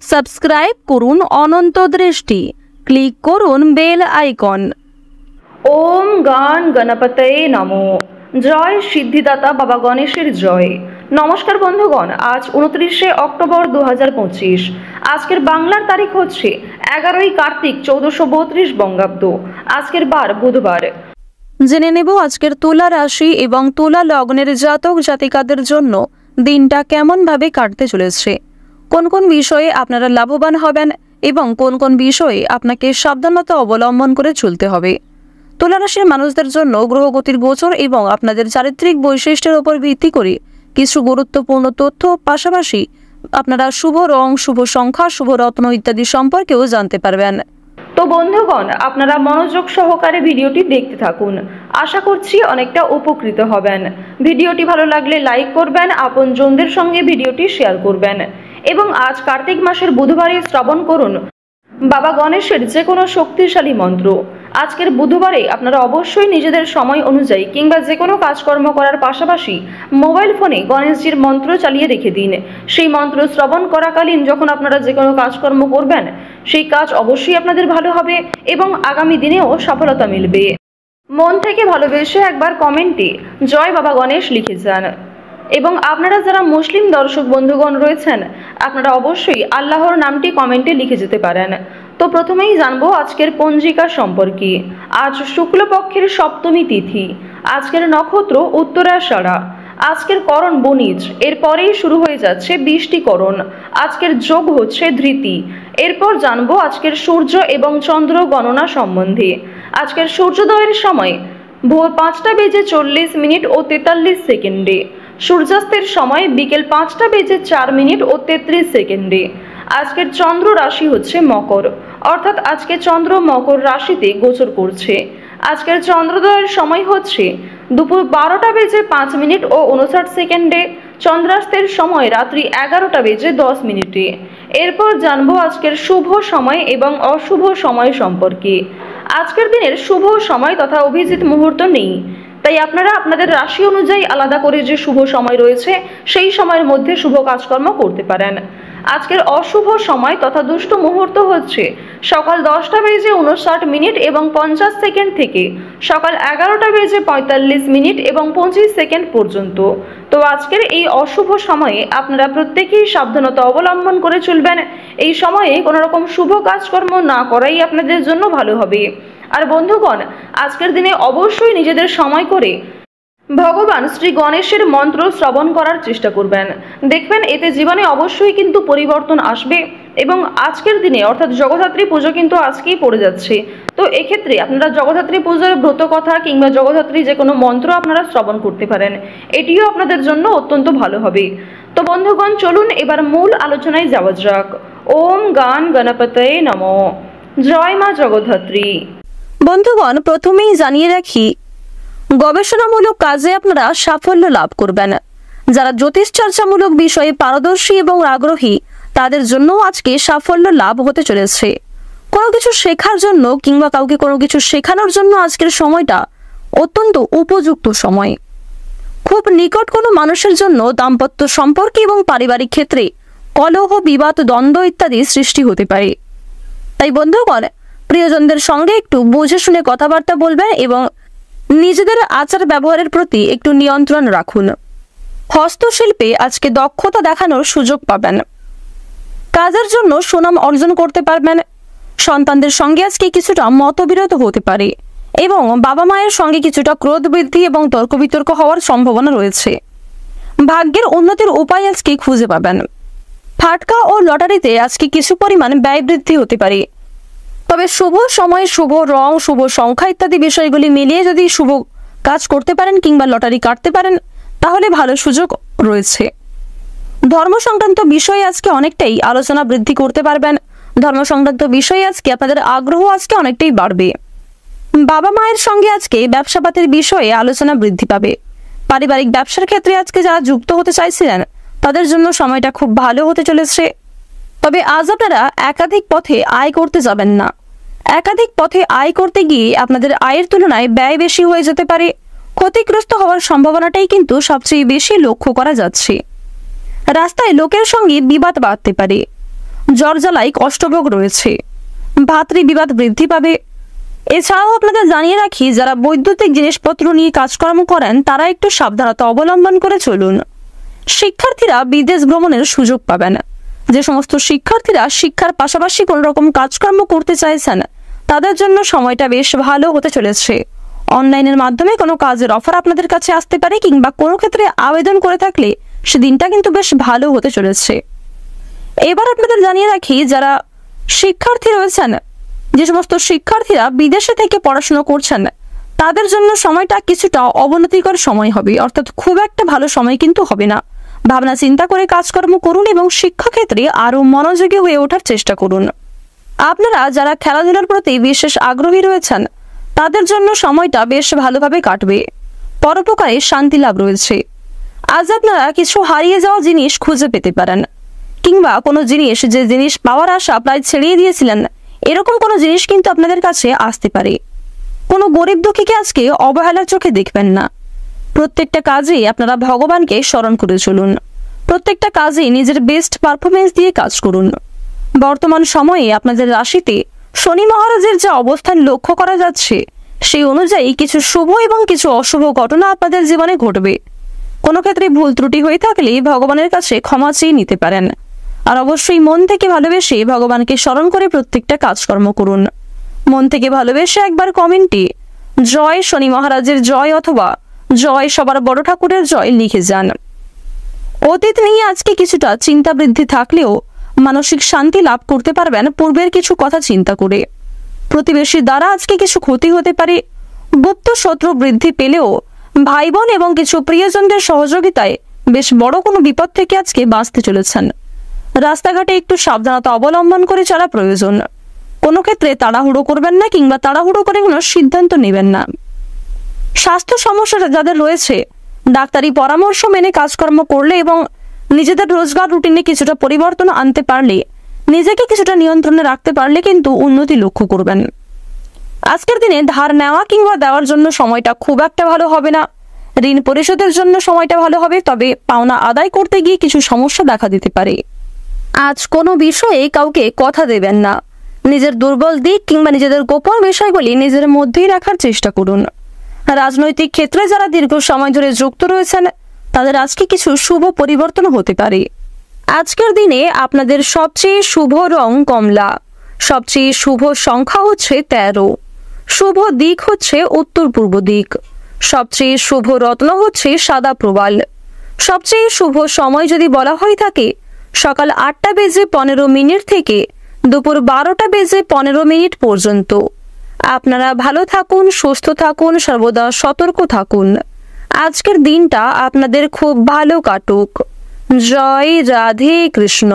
Subscribe করুন অনন্ত দৃষ্টি, click করুন বেল আইকন। ওম গান গণপতয়ে নমো। জয় সিদ্ধিদাতা বাবা গণেশের জয়। নমস্কার বন্ধুগণ, আজ 29শে অক্টোবর 2025। আজকের বাংলার তারিখ হচ্ছে 11ই কার্তিক 1432 বঙ্গাব্দ। আজকের বার বুধবার। জেনে নেব আজকের তুলা রাশি এবং তুলা লগ্নের জাতক জাতিকাদের জন্য দিনটা কেমনভাবে কাটতে চলেছে, কোন কোন বিষয়ে আপনারা লাভবান হবেন এবং কোন কোন বিষয়ে আপনাকে সাবধানতা অবলম্বন করে চলতে হবে। তুলা রাশির মানুষদের জন্য গ্রহগতির গোচর এবং আপনাদের চারিত্রিক বৈশিষ্ট্যের উপর ভিত্তি করে কিছু গুরুত্বপূর্ণ তথ্য, পাশাপাশি আপনারা শুভ রং, শুভ সংখ্যা, শুভ রত্ন ইত্যাদি সম্পর্কেও জানতে পারবেন। তো বন্ধুগণ, আপনারা মনোযোগ সহকারে ভিডিওটি দেখতে থাকুন। আশা করছি অনেকটা উপকৃত হবেন। ভিডিওটি ভালো লাগলে লাইক করবেন, আপনজনদের সঙ্গে ভিডিওটি শেয়ার করবেন এবং আজ কার্তিক মাসের বুধবারে শ্রবণ করুন বাবা গণেশের যে কোনো শক্তিশালী মন্ত্র। আজকের বুধবারে আপনারা অবশ্যই নিজেদের সময় অনুযায়ী কিংবা যে কোনো কাজকর্ম করার পাশাপাশি মোবাইল ফোনে গণেশজির মন্ত্র চালিয়ে রেখে দিন। সেই মন্ত্র শ্রবণ করাকালীন যখন আপনারা যে কোনো কাজকর্ম করবেন, সেই কাজ অবশ্যই আপনাদের ভালো হবে এবং আগামী দিনেও সফলতা মিলবে। মন থেকে ভালোবেসে একবার কমেন্টে জয় বাবা গণেশ লিখে যান। এবং আপনারা যারা মুসলিম দর্শক বন্ধুগণ রয়েছেন, আপনারা অবশ্যই আল্লাহর নামটি কমেন্টে লিখে যেতে পারেন। তো প্রথমেই জানবো আজকের পঞ্জিকা সম্পর্কে। আজ শুক্লপক্ষের সপ্তমী তিথি। আজকের নক্ষত্র উত্তরাষাঢ়া। আজকের করণ বণিজ। এরপরেই শুরু হয়ে যাচ্ছে বৃষ্টিকরণ। আজকের যোগ হচ্ছে ধৃতি। এরপর জানবো আজকের সূর্য এবং চন্দ্র গণনা সম্বন্ধে। আজকের সূর্যোদয়ের সময় ভোর 5টা বেজে 40 মিনিট ও 43 সেকেন্ডে। সূর্যাস্তের সময় বিকেল 5টা বেজে 4 মিনিট ও 33 সেকেন্ডে। আজকের চন্দ্র রাশি হচ্ছে মকর, অর্থাৎ আজকে চন্দ্র মকর রাশিতে গোচর করছে। আজকের চন্দ্রোদয়ের সময় হচ্ছে দুপুর 12টা বেজে 5 মিনিট ও 59 সেকেন্ডে। চন্দ্রাস্তের সময় রাত্রি 11টা বেজে 10 মিনিটে। এরপর জানবো আজকের শুভ সময় এবং অশুভ সময় সম্পর্কে। আজকের দিনের শুভ সময় তথা অভিজিৎ মুহূর্ত নেই, তাই আপনারা আপনাদের রাশি অনুযায়ী আলাদা করে যে শুভ সময় রয়েছে সেই সময়ের মধ্যে শুভ কাজকর্ম করতে পারেন। আজকের অশুভ সময় তথা দুষ্ট মুহূর্ত হচ্ছে সকাল 10টা বেজে 59 মিনিট এবং 50 সেকেন্ড থেকে সকাল 11টা বেজে 45 মিনিট এবং 25 সেকেন্ড পর্যন্ত। তো আজকের এই অশুভ সময়ে আপনারা প্রত্যেকেই সাবধানতা অবলম্বন করে চলবেন। এই সময়ে কোনো রকম শুভ কাজকর্ম না করাই আপনাদের জন্য ভালো হবে। আর বন্ধুগণ, আজকের দিনে অবশ্যই নিজেদের সময় করে ভগবান শ্রী গণেশের মন্ত্র শ্রবণ করার চেষ্টা করবেন। দেখবেন এতে জীবনে অবশ্যই কিন্তু পরিবর্তন আসবে। এবং আজকের দিনে অর্থাৎ জগদ্ধাত্রী পুজো কিন্তু আজকেই পড়ে যাচ্ছে। তো এক্ষেত্রে আপনারা জগদ্ধাত্রী পুজোর ব্রত কথা কিংবা জগদ্ধাত্রী যে কোনো মন্ত্র আপনারা শ্রবণ করতে পারেন। এটিও আপনাদের জন্য অত্যন্ত ভালো হবে। তো বন্ধুগণ, চলুন এবার মূল আলোচনায় যাওয়া যাক। ওম গান গণপতয়ে নমো। জয় মা জগদ্ধাত্রী। বন্ধুগণ, প্রথমেই জানিয়ে রাখি, গবেষণামূলক কাজে আপনারা সাফল্য লাভ করবেন। যারা জ্যোতিষ চর্চামূলক বিষয়ে পারদর্শী এবং আগ্রহী, তাদের জন্য আজকে সাফল্য লাভ হতে চলেছে। কোনো কিছু শেখার জন্য কিংবা কাউকে কোনো কিছু শেখানোর জন্য আজকের সময়টা অত্যন্ত উপযুক্ত সময়। খুব নিকট কোনো মানুষের জন্য দাম্পত্য সম্পর্কে এবং পারিবারিক ক্ষেত্রে কলহ, বিবাদ, দ্বন্দ্ব ইত্যাদি সৃষ্টি হতে পারে। তাই বন্ধুগণ, প্রিয়জনদের সঙ্গে একটু বুঝে শুনে কথাবার্তা বলবেন এবং নিজেদের আচার ব্যবহারের প্রতি একটু নিয়ন্ত্রণ রাখুন। হস্তশিল্পে আজকে দক্ষতা দেখানোর সুযোগ পাবেন। কাজের জন্য সুনাম অর্জন করতে পারবেন। সন্তানদের সঙ্গে আজকে কিছুটা মতবিরোধ হতে পারে এবং বাবা মায়ের সঙ্গে কিছুটা ক্রোধ বৃদ্ধি এবং তর্ক বিতর্ক হওয়ার সম্ভাবনা রয়েছে। ভাগ্যের উন্নতির উপায় আজকে খুঁজে পাবেন। ফাটকা ও লটারিতে আজকে কিছু পরিমাণ ব্যয় বৃদ্ধি হতে পারে। তবে শুভ সময়, শুভ রং, শুভ সংখ্যা ইত্যাদি বিষয়গুলি মিলিয়ে যদি শুভ কাজ করতে পারেন কিংবা লটারি কাটতে পারেন, তাহলে ভালো সুযোগ রয়েছে। ধর্ম সংক্রান্ত বিষয়ে আজকে অনেকটাই আলোচনা বৃদ্ধি করতে পারবেন। ধর্ম সংক্রান্ত বিষয়ে আজকে আপনাদের আগ্রহ আজকে অনেকটাই বাড়বে। বাবা মায়ের সঙ্গে আজকে ব্যবসাপাতির বিষয়ে আলোচনা বৃদ্ধি পাবে। পারিবারিক ব্যবসার ক্ষেত্রে আজকে যারা যুক্ত হতে চাইছিলেন, তাদের জন্য সময়টা খুব ভালো হতে চলেছে। তবে আজ আপনারা একাধিক পথে আয় করতে যাবেন না। একাধিক পথে আয় করতে গিয়ে আপনাদের আয়ের তুলনায় ব্যয় বেশি হয়ে যেতে পারে। ক্ষতিগ্রস্ত হওয়ার সম্ভাবনাটাই কিন্তু সবচেয়ে বেশি লক্ষ্য করা যাচ্ছে। রাস্তায় লোকের সঙ্গে বিবাদ বাড়তে পারে। জ্বরজ্বালায় কষ্টভোগ রয়েছে, ভাতৃবিবাদ বৃদ্ধি পাবে। এছাড়াও আপনাদের জানিয়ে রাখি, যারা বৈদ্যুতিক জিনিসপত্র নিয়ে কাজকর্ম করেন তারা একটু সাবধানতা অবলম্বন করে চলুন। শিক্ষার্থীরা বিদেশ ভ্রমণের সুযোগ পাবেন। যে সমস্ত শিক্ষার্থীরা শিক্ষার পাশাপাশি কোনো রকম কাজকর্ম করতে চাইছেন তাদের জন্য সময়টা বেশ ভালো হতে চলেছে। অনলাইনের মাধ্যমে কোনো কাজের অফার আপনাদের কাছে আসতে পারে, কিংবা কোনো ক্ষেত্রে আবেদন করে থাকলে সেদিনটা কিন্তু বেশ ভালো হতে চলেছে। এবার আপনাদের জানিয়ে রাখি, যারা শিক্ষার্থী রয়েছেন, যে সমস্ত শিক্ষার্থীরা বিদেশে থেকে পড়াশোনা করছেন তাদের জন্য সময়টা কিছুটা অবনতিকর সময় হবে, অর্থাৎ খুব একটা ভালো সময় কিন্তু হবে না। ভাবনা চিন্তা করে কাজকর্ম করুন এবং শিক্ষাক্ষেত্রে আরো মনোযোগী হয়ে ওঠার চেষ্টা করুন। আপনারা যারা খেলাধুলার প্রতি বিশেষ আগ্রহী রয়েছেন তাদের জন্য সময়টা বেশ ভালোভাবে কাটবে। পরোপকারে শান্তি লাভ রয়েছে। আজ আপনারা কিছু হারিয়ে যাওয়া জিনিস খুঁজে পেতে পারেন, কিংবা কোনো জিনিস, যে জিনিস পাওয়ার আশা প্রায় ছেড়িয়ে দিয়েছিলেন, এরকম কোনো জিনিস কিন্তু আপনাদের কাছে আসতে পারে। কোনো গরিব দুঃখীকে আজকে অবহেলার চোখে দেখবেন না। প্রত্যেকটা কাজে আপনারা ভগবানকে স্মরণ করে চলুন। প্রত্যেকটা কাজে নিজের বেস্ট পারফরমেন্স দিয়ে কাজ করুন। বর্তমান সময়ে আপনাদের রাশিতে শনি মহারাজের যে অবস্থান লক্ষ্য করা যাচ্ছে সেই অনুযায়ী কিছু শুভ এবং কিছু অশুভ ঘটনা আপনাদের জীবনে ঘটবে। কোনো ক্ষেত্রে ভুল ত্রুটি হয়ে থাকলে ভগবানের কাছে ক্ষমা চেয়ে নিতে পারেন। আর অবশ্যই মন থেকে ভালোবেসে ভগবানকে স্মরণ করে প্রত্যেকটা কাজকর্ম করুন। মন থেকে ভালোবেসে একবার কমেন্টে জয় শনি মহারাজের জয় অথবা জয় সবার বড় ঠাকুরের জয় লিখে যান। অতীত নিয়ে আজকে কিছুটা চিন্তা বৃদ্ধি থাকলেও মানসিক শান্তি লাভ করতে পারবেন পূর্বের কিছু কথা চিন্তা করে। প্রতিবেশীর দ্বারা আজকে কিছু ক্ষতি হতে পারে। গুপ্ত শত্রু বৃদ্ধি পেলেও ভাই বোন এবং কিছু প্রিয়জনদের সহযোগিতায় বেশ বড় কোনো বিপদ থেকে আজকে বাঁচতে চলেছেন। রাস্তাঘাটে একটু সাবধানতা অবলম্বন করে চলা প্রয়োজন। কোনো ক্ষেত্রে তাড়াহুড়ো করবেন না, কিংবা তাড়াহুড়ো করে কোনো সিদ্ধান্ত নেবেন না। স্বাস্থ্য সমস্যা যাদের রয়েছে, ডাক্তারি পরামর্শ মেনে কাজকর্ম করলে এবং নিজেদের রোজগার রুটিনে কিছুটা পরিবর্তন আনতে পারলে, নিজেকে কিছুটা নিয়ন্ত্রণে রাখতে পারলে কিন্তু উন্নতি লক্ষ্য করবেন। আজকের দিনে ধার নেওয়া কিংবা দেওয়ার জন্য সময়টা খুব একটা ভালো হবে না। ঋণ পরিশোধের জন্য সময়টা ভালো হবে, তবে পাওনা আদায় করতে গিয়ে কিছু সমস্যা দেখা দিতে পারে। আজ কোনো বিষয়ে কাউকে কথা দেবেন না। নিজের দুর্বল দিক কিংবা নিজেদের গোপন বিষয়গুলি নিজের মধ্যেই রাখার চেষ্টা করুন। রাজনৈতিক ক্ষেত্রে যারা দীর্ঘ সময় ধরে যুক্ত রয়েছেন তাদের আজকে কিছু শুভ পরিবর্তন হতে পারে। আজকের দিনে আপনাদের সবচেয়ে শুভ রং কমলা, সবচেয়ে শুভ সংখ্যা হচ্ছে 13, শুভ দিক হচ্ছে উত্তর পূর্ব দিক, সবচেয়ে শুভ রত্ন হচ্ছে সাদা প্রবাল। সবচেয়ে শুভ সময় যদি বলা হয়ে থাকে সকাল 8:15 থেকে দুপুর 12:15 পর্যন্ত। আপনারা ভালো থাকুন, সুস্থ থাকুন, সর্বদা সতর্ক থাকুন। আজকের দিনটা আপনাদের খুব ভালো কাটুক। জয় রাধে কৃষ্ণ।